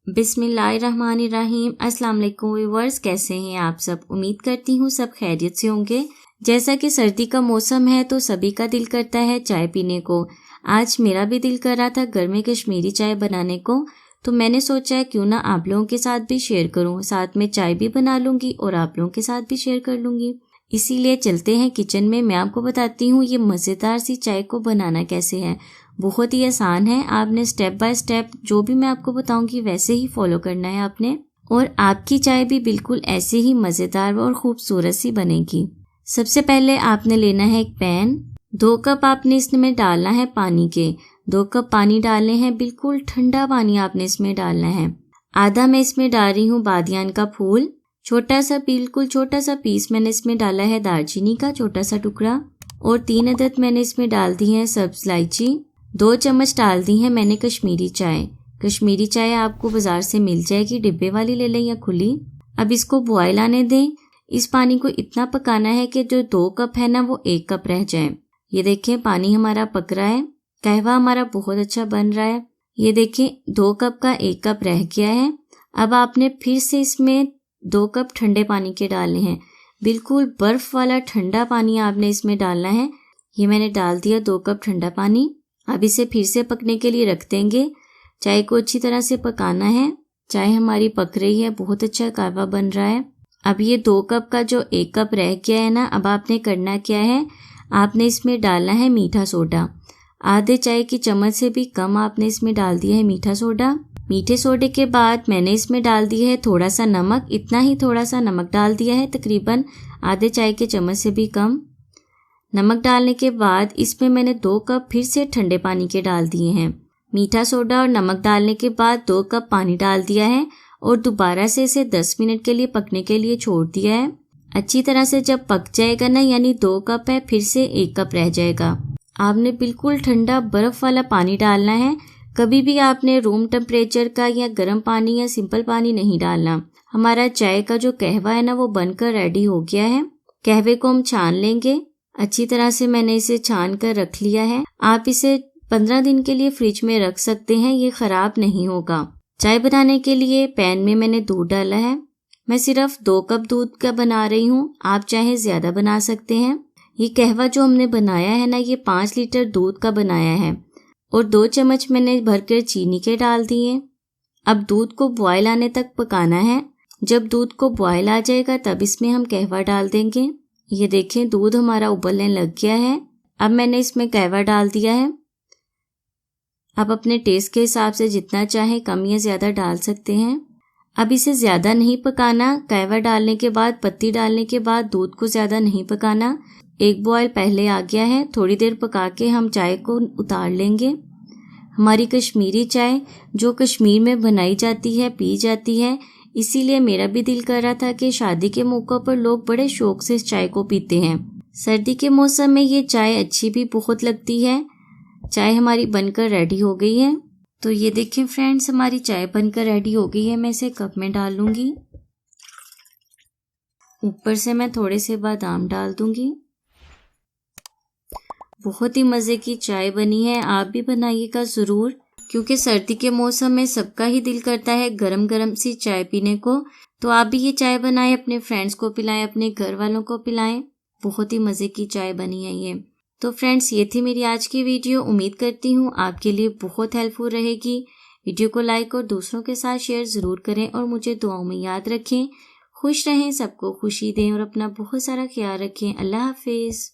बिस्मिल्लाहिर्रहमानिर्रहीम। अस्सलाम वालेकुम व्यूअर्स, कैसे हैं आप सब? उम्मीद करती हूँ सब खैरियत से होंगे। जैसा कि सर्दी का मौसम है तो सभी का दिल करता है चाय पीने को। आज मेरा भी दिल कर रहा था घर में कश्मीरी चाय बनाने को, तो मैंने सोचा क्यों ना आप लोगों के साथ भी शेयर करूँ। साथ में चाय भी बना लूँगी और आप लोगों के साथ भी शेयर कर लूँगी। इसीलिए चलते हैं किचन में। मैं आपको बताती हूँ ये मज़ेदार सी चाय को बनाना कैसे है। बहुत ही आसान है। आपने स्टेप बाय स्टेप जो भी मैं आपको बताऊंगी वैसे ही फॉलो करना है आपने, और आपकी चाय भी बिल्कुल ऐसे ही मज़ेदार और खूबसूरत सी बनेगी। सबसे पहले आपने लेना है एक पैन। 2 कप आपने इसमें डालना है पानी के। 2 कप पानी डालने हैं, बिल्कुल ठंडा पानी आपने इसमें डालना है। आधा मैं इसमें डाल रही हूँ बादियान का फूल, छोटा सा, बिल्कुल छोटा सा पीस मैंने इसमें डाला है दालचीनी का छोटा सा टुकड़ा, और 3 अदद मैंने इसमें डाल दी है सब्ज इलायची। 2 चम्मच डाल दी है मैंने कश्मीरी चाय। कश्मीरी चाय आपको बाजार से मिल जाएगी, डिब्बे वाली ले लें या खुली। अब इसको बॉयल आने दें। इस पानी को इतना पकाना है कि जो 2 कप है ना वो 1 कप रह जाए। ये देखें पानी हमारा पक रहा है, कहवा हमारा बहुत अच्छा बन रहा है। ये देखें 2 कप का 1 कप रह गया है। अब आपने फिर से इसमें 2 कप ठंडे पानी के डालने हैं, बिल्कुल बर्फ वाला ठंडा पानी आपने इसमें डालना है। ये मैंने डाल दिया 2 कप ठंडा पानी। अब इसे फिर से पकने के लिए रख देंगे। चाय को अच्छी तरह से पकाना है। चाय हमारी पक रही है, बहुत अच्छा कहवा बन रहा है। अब ये 2 कप का जो 1 कप रह गया है ना, अब आपने करना क्या है, आपने इसमें डालना है मीठा सोडा। आधे चाय की चम्मच से भी कम आपने इसमें डाल दिया है मीठा सोडा। मीठे सोडे के बाद मैंने इसमें डाल दिया है थोड़ा सा नमक, इतना ही थोड़ा सा नमक डाल दिया है, तकरीबन आधे चाय के चम्मच से भी कम। नमक डालने के बाद इसमें मैंने 2 कप फिर से ठंडे पानी के डाल दिए हैं। मीठा सोडा और नमक डालने के बाद 2 कप पानी डाल दिया है और दोबारा से इसे 10 मिनट के लिए पकने के लिए छोड़ दिया है। अच्छी तरह से जब पक जाएगा ना, यानी 2 कप है फिर से 1 कप रह जाएगा। आपने बिल्कुल ठंडा बर्फ वाला पानी डालना है। कभी भी आपने रूम टेम्परेचर का या गर्म पानी या सिंपल पानी नहीं डालना। हमारा चाय का जो कहवा है ना वो बनकर रेडी हो गया है। कहवे को हम छान लेंगे। अच्छी तरह से मैंने इसे छान कर रख लिया है। आप इसे 15 दिन के लिए फ्रिज में रख सकते हैं, ये खराब नहीं होगा। चाय बनाने के लिए पैन में मैंने दूध डाला है। मैं सिर्फ 2 कप दूध का बना रही हूँ, आप चाहे ज्यादा बना सकते हैं। ये कहवा जो हमने बनाया है ना, ये 5 लीटर दूध का बनाया है, और 2 चम्मच मैंने भरकर चीनी के डाल दिए। अब दूध को बॉयल आने तक पकाना है। जब दूध को बॉयल आ जाएगा तब इसमें हम कहवा डाल देंगे। ये देखें दूध हमारा उबलने लग गया है। अब मैंने इसमें कहवा डाल दिया है। अब अपने टेस्ट के हिसाब से जितना चाहे कम या ज्यादा डाल सकते हैं। अब इसे ज्यादा नहीं पकाना। कहवा डालने के बाद, पत्ती डालने के बाद दूध को ज्यादा नहीं पकाना। 1 बॉयल पहले आ गया है, थोड़ी देर पका के हम चाय को उतार लेंगे। हमारी कश्मीरी चाय जो कश्मीर में बनाई जाती है, पी जाती है, इसीलिए मेरा भी दिल कर रहा था कि शादी के मौक़ों पर लोग बड़े शौक से इस चाय को पीते हैं। सर्दी के मौसम में ये चाय अच्छी भी बहुत लगती है। चाय हमारी बनकर रेडी हो गई है। तो ये देखें फ्रेंड्स, हमारी चाय बनकर रेडी हो गई है। मैं इसे कप में डाल लूँगी। ऊपर से मैं थोड़े से बादाम डाल दूँगी। बहुत ही मज़े की चाय बनी है। आप भी बनाइएगा ज़रूर, क्योंकि सर्दी के मौसम में सबका ही दिल करता है गरम गरम सी चाय पीने को। तो आप भी ये चाय बनाएं, अपने फ्रेंड्स को पिलाएं, अपने घर वालों को पिलाएं। बहुत ही मज़े की चाय बनी है ये। तो फ्रेंड्स, ये थी मेरी आज की वीडियो। उम्मीद करती हूँ आपके लिए बहुत हेल्पफुल रहेगी। वीडियो को लाइक और दूसरों के साथ शेयर ज़रूर करें, और मुझे दुआओं में याद रखें। खुश रहें, सबको खुशी दें, और अपना बहुत सारा ख्याल रखें। अल्लाह हाफिज़।